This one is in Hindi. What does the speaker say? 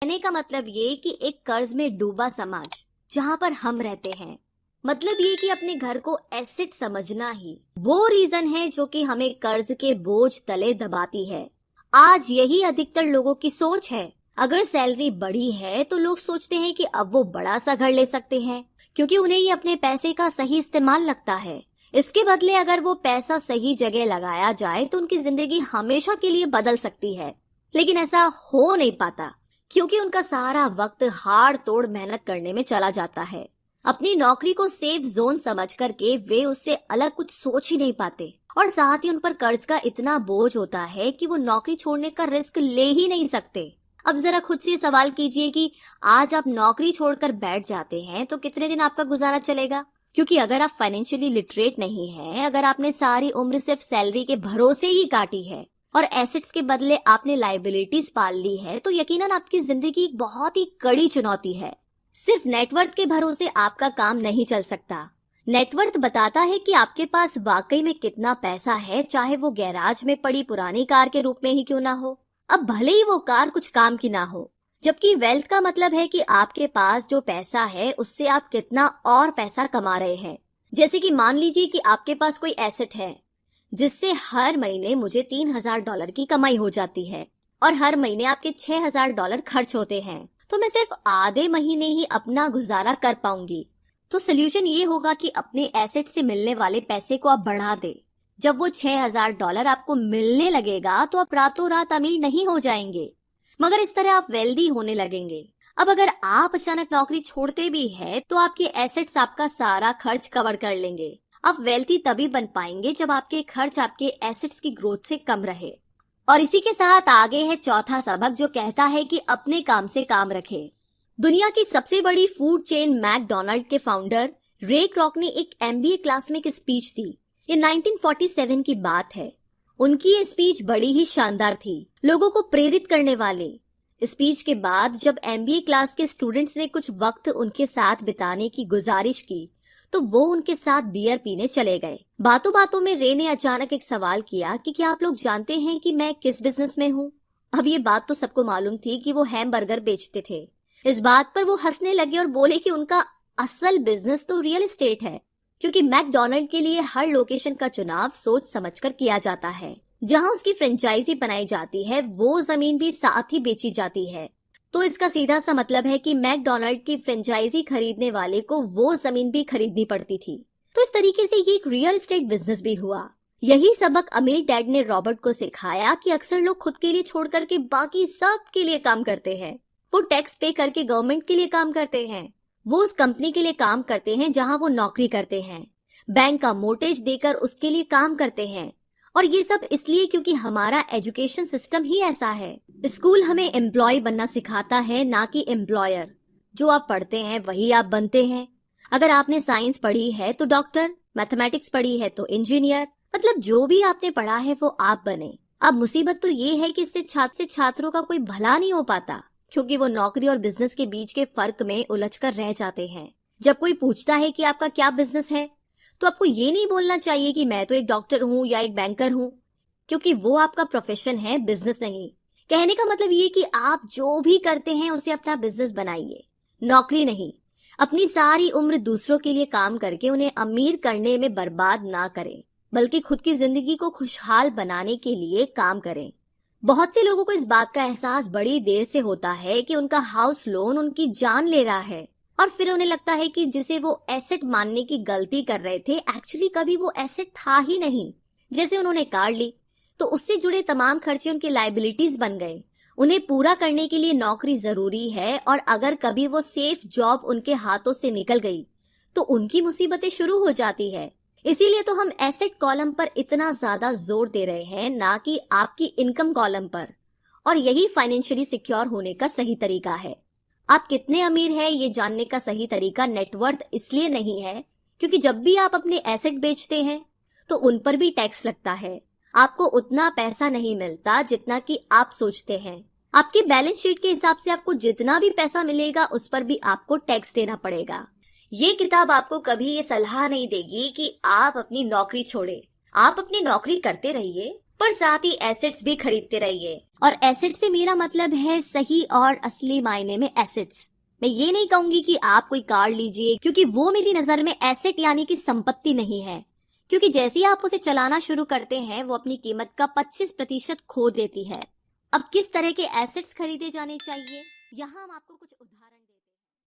कहने का मतलब ये कि एक कर्ज में डूबा समाज जहाँ पर हम रहते हैं, मतलब ये कि अपने घर को एसेट समझना ही वो रीजन है जो कि हमें कर्ज के बोझ तले दबाती है। आज यही अधिकतर लोगों की सोच है। अगर सैलरी बड़ी है तो लोग सोचते हैं कि अब वो बड़ा सा घर ले सकते हैं, क्योंकि उन्हें ये अपने पैसे का सही इस्तेमाल लगता है। इसके बदले अगर वो पैसा सही जगह लगाया जाए तो उनकी जिंदगी हमेशा के लिए बदल सकती है। लेकिन ऐसा हो नहीं पाता, क्योंकि उनका सारा वक्त हाड़ तोड़ मेहनत करने में चला जाता है। अपनी नौकरी को सेफ जोन समझ करके वे उससे अलग कुछ सोच ही नहीं पाते, और साथ ही उन पर कर्ज का इतना बोझ होता है कि वो नौकरी छोड़ने का रिस्क ले ही नहीं सकते। अब जरा खुद से सवाल कीजिए कि आज आप नौकरी छोड़कर बैठ जाते हैं तो कितने दिन आपका गुजारा चलेगा? क्योंकि अगर आप फाइनेंशियली लिटरेट नहीं हैं, अगर आपने सारी उम्र सिर्फ सैलरी के भरोसे ही काटी है और एसेट्स के बदले आपने लायबिलिटीज पाल ली है, तो यकीनन आपकी जिंदगी एक बहुत ही कड़ी चुनौती है। सिर्फ नेटवर्थ के भरोसे आपका काम नहीं चल सकता। नेटवर्थ बताता है कि आपके पास वाकई में कितना पैसा है, चाहे वो गैराज में पड़ी पुरानी कार के रूप में ही क्यों ना हो। अब भले ही वो कार कुछ काम की ना हो। जबकि वेल्थ का मतलब है कि आपके पास जो पैसा है उससे आप कितना और पैसा कमा रहे हैं। जैसे कि मान लीजिए कि आपके पास कोई एसेट है जिससे हर महीने मुझे $3,000 की कमाई हो जाती है और हर महीने आपके $6,000 खर्च होते हैं, तो मैं सिर्फ आधे महीने ही अपना गुजारा कर पाऊंगी। तो सोल्यूशन ये होगा कि अपने एसेट से मिलने वाले पैसे को आप बढ़ा दे। जब वो $6,000 आपको मिलने लगेगा तो आप रातों रात अमीर नहीं हो जाएंगे, मगर इस तरह आप वेल्दी होने लगेंगे। अब अगर आप अचानक नौकरी छोड़ते भी हैं तो आपके एसेट्स आपका सारा खर्च कवर कर लेंगे। आप वेल्थी तभी बन पाएंगे जब आपके खर्च आपके एसेट्स की ग्रोथ से कम रहे। और इसी के साथ आगे है चौथा सबक, जो कहता है कि अपने काम से काम रखे। दुनिया की सबसे बड़ी फूड चेन मैकडोनाल्ड के फाउंडर रे क्रॉक ने एक MBA क्लास में एक स्पीच दी। ये 1947 की बात है। उनकी ये स्पीच बड़ी ही शानदार थी, लोगों को प्रेरित करने वाली। स्पीच के बाद जब MBA क्लास के स्टूडेंट्स ने कुछ वक्त उनके साथ बिताने की गुजारिश की तो वो उनके साथ बियर पीने चले गए। बातों बातों में रे ने अचानक एक सवाल किया कि क्या आप लोग जानते हैं कि मैं किस बिजनेस में हूँ? अब ये बात तो सबको मालूम थी कि वो हैमबर्गर बेचते थे। इस बात पर वो हंसने लगे और बोले कि उनका असल बिजनेस तो रियल एस्टेट है, क्योंकि मैकडोनाल्ड के लिए हर लोकेशन का चुनाव सोच समझकर किया जाता है। जहां उसकी फ्रेंचाइजी बनाई जाती है वो जमीन भी साथ ही बेची जाती है। तो इसका सीधा सा मतलब है कि मैकडोनाल्ड की फ्रेंचाइजी खरीदने वाले को वो जमीन भी खरीदनी पड़ती थी। तो इस तरीके से ये एक रियल एस्टेट बिजनेस भी हुआ। यही सबक अमीर डैड ने रॉबर्ट को सिखाया कि अक्सर लोग खुद के लिए छोड़ करके बाकी सब के लिए काम करते हैं। वो टैक्स पे करके गवर्नमेंट के लिए काम करते हैं, वो उस कंपनी के लिए काम करते हैं जहां वो नौकरी करते हैं, बैंक का मोर्टेज देकर उसके लिए काम करते हैं। और ये सब इसलिए क्योंकि हमारा एजुकेशन सिस्टम ही ऐसा है। स्कूल हमें एम्प्लॉय बनना सिखाता है, ना कि एम्प्लॉयर। जो आप पढ़ते हैं वही आप बनते हैं। अगर आपने साइंस पढ़ी है तो डॉक्टर, मैथमेटिक्स पढ़ी है तो इंजीनियर, मतलब जो भी आपने पढ़ा है वो आप बने। अब मुसीबत तो ये है कि इससे छात्र से छात्रों का कोई भला नहीं हो पाता, क्योंकि वो नौकरी और बिजनेस के बीच के फर्क में उलझकर रह जाते हैं। जब कोई पूछता है कि आपका क्या बिजनेस है, तो आपको ये नहीं बोलना चाहिए कि मैं तो एक डॉक्टर हूँ या एक बैंकर हूँ, क्योंकि वो आपका प्रोफेशन है, बिजनेस नहीं। कहने का मतलब ये कि आप जो भी करते हैं उसे अपना बिजनेस बनाइए, नौकरी नहीं। अपनी सारी उम्र दूसरों के लिए काम करके उन्हें अमीर करने में बर्बाद ना करें, बल्कि खुद की जिंदगी को खुशहाल बनाने के लिए काम करें। बहुत से लोगों को इस बात का एहसास बड़ी देर से होता है कि उनका हाउस लोन उनकी जान ले रहा है, और फिर उन्हें लगता है कि जिसे वो एसेट मानने की गलती कर रहे थे एक्चुअली कभी वो एसेट था ही नहीं। जैसे उन्होंने कार ली तो उससे जुड़े तमाम खर्चे उनके लायबिलिटीज बन गए। उन्हें पूरा करने के लिए नौकरी जरूरी है, और अगर कभी वो सेफ जॉब उनके हाथों से निकल गई तो उनकी मुसीबतें शुरू हो जाती है। इसीलिए तो हम एसेट कॉलम पर इतना ज्यादा जोर दे रहे हैं, ना कि आपकी इनकम कॉलम पर। और यही फाइनेंशियली सिक्योर होने का सही तरीका है। आप कितने अमीर हैं ये जानने का सही तरीका नेटवर्थ इसलिए नहीं है क्योंकि जब भी आप अपने एसेट बेचते हैं तो उन पर भी टैक्स लगता है। आपको उतना पैसा नहीं मिलता जितना कि आप सोचते हैं। आपकी बैलेंस शीट के हिसाब से आपको जितना भी पैसा मिलेगा उस पर भी आपको टैक्स देना पड़ेगा। ये किताब आपको कभी ये सलाह नहीं देगी कि आप अपनी नौकरी छोड़े। आप अपनी नौकरी करते रहिए, पर साथ ही एसेट्स भी खरीदते रहिए और एसेट से मेरा मतलब है सही और असली मायने में एसेट्स। मैं ये नहीं कहूंगी कि आप कोई कार लीजिए, क्योंकि वो मेरी नजर में एसेट यानी कि संपत्ति नहीं है। क्योंकि जैसे ही आप उसे चलाना शुरू करते हैं वो अपनी कीमत का 25% खो देती है। अब किस तरह के एसेट्स खरीदे जाने चाहिए, यहाँ हम आपको कुछ उदाहरण